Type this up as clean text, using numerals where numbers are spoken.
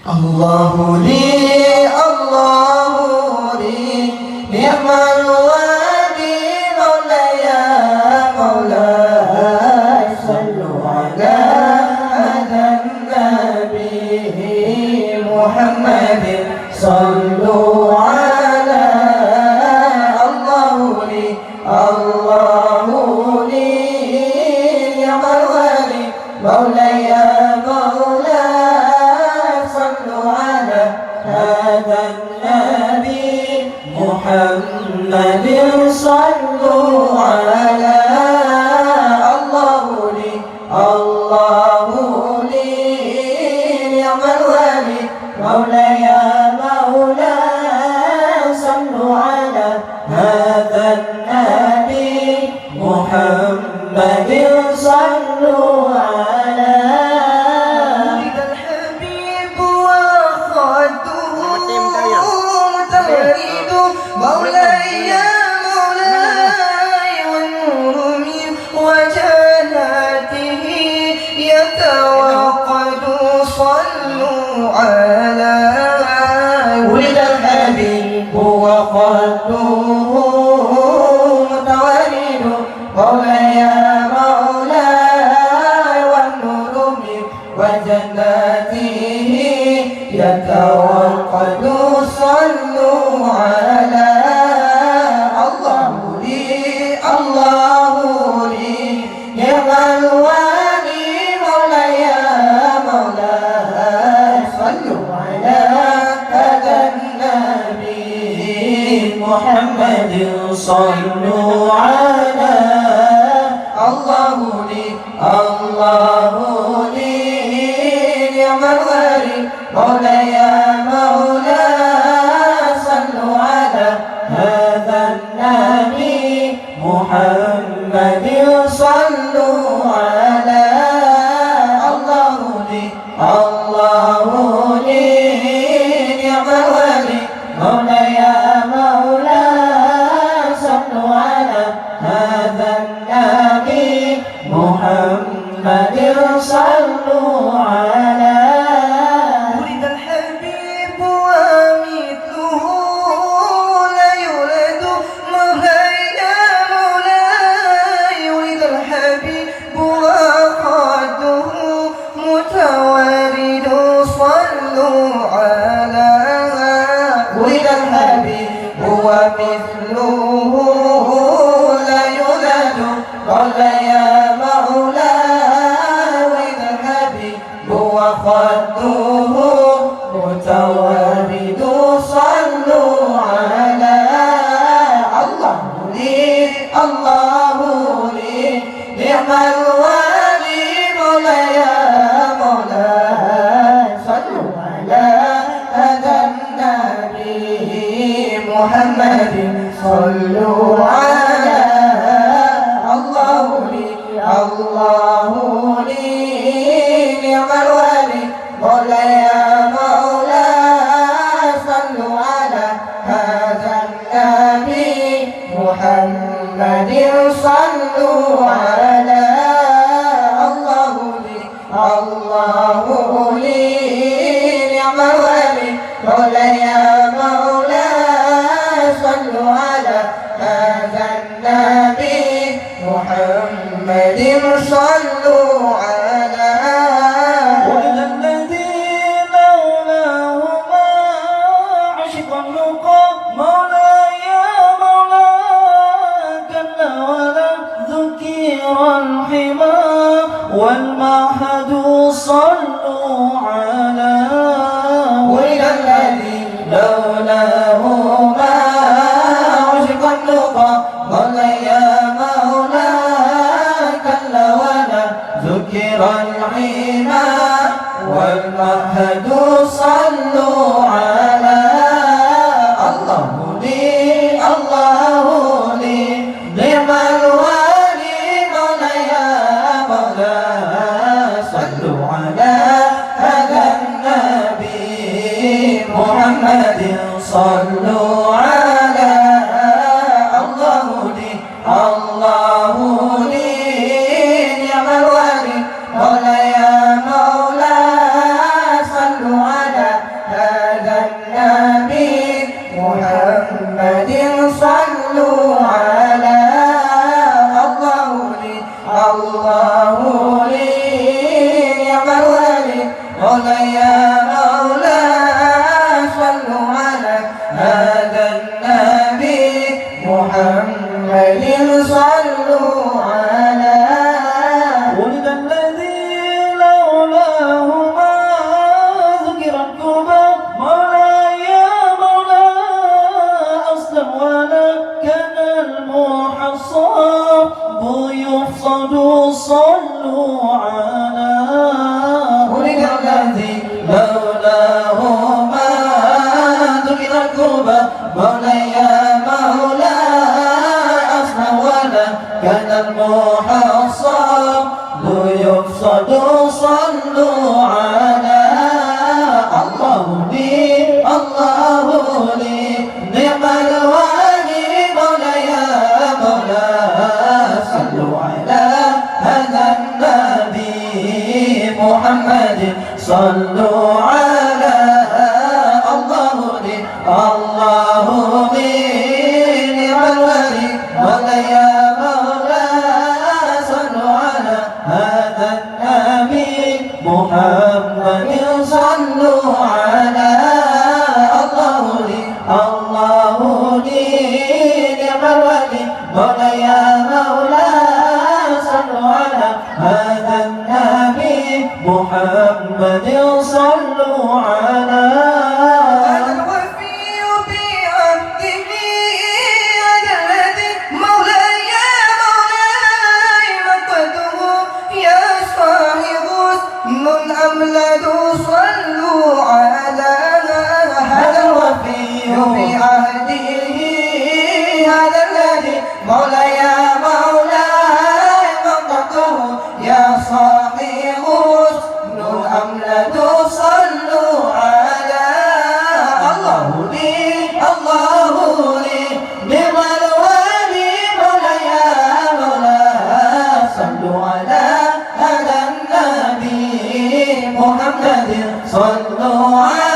الله لي الله لي نعم الوالي مولاي مولاي صلوا على هذا النبي محمد صلوا على الله لي نعم الوالي مولاي هذا النبي محمد صلوا على الله لي نعم الولي مولاي صلوا على هذا النبي محمد صلوا على مولاي والنور من وجناته يتوقد صلوا على ولد الحبيب وقده متولد مولاي والنور من وجناته يتوقد صلوا على الله لي نعم الوالي مولاي صلوا على هذا النبي محمد صلوا على الله لي نعم الوالي مولاي صلوا على هذا النبي محمد صلوا على الله لي نعم الولي مولاي صلوا على هذا النبي محمد صلوا على ولد الحبيب ومثله لا يولد مولاي ولد الحبيب وقده متوارد صلوا على ولد الحبيب ومثله لا يولد مولاي ولد الحبيب وقده متوارد صلوا على الله لي نعم الوالي مولاي صلوا على هذا النبي محمد صلوا على الله لي نعم الوالي مولاي صلوا على هذا النبي محمد صلوا على الله لي نعم الوالي مولاي صلوا على هذا النبي محمد صلوا على ولد الذي لولاه ما عشق النقى مولاي كلا ولا ذكر الحمى والمعهد صلوا على ولد الذي لولاه ما عشق النقى مولاي كلا ولا ذكر الحمى والمهد صلوا على الله لي نعم الوالي مولاي صلوا على هذا النبي محمد صلوا على الله لي نعم الوالي مولاي صلوا على مولاي يا مولاي صلوا على هذا النبي محمد صلوا على ولد الذي لولاه ما ذكرت كبا مولاي يا مولاي أصلا ولا كان المحصب يفصد صلوا على ولد الذي لولاه ما ذكر الكربى مولاي يا مولاي أصلا ولا كان المحصب يفصد صلوا على الله لي الله لي نعم الوالي مولاي يا مولاي صلوا على هذا النبي محمد صلوا على الله لي الله لي نعم الوالي مولاي يا مولاي صلوا على هذا النبي محمد صلوا على الله لي نعم الولي مولاي يا مولاي صلوا على هذا النبي محمد صلوا على الوفي بعبده هذا الذي مولاي يا مولاي مقده يا صاحب اسم أملد صلوا على هذا الوفي بعهده هذا الذي مولاي يا مولاي مقده يا صاحب اسم أملد صلوا على الله لي نعم الوالي مولاي يا مولاي صلوا على هذا النبي محمد صلوا على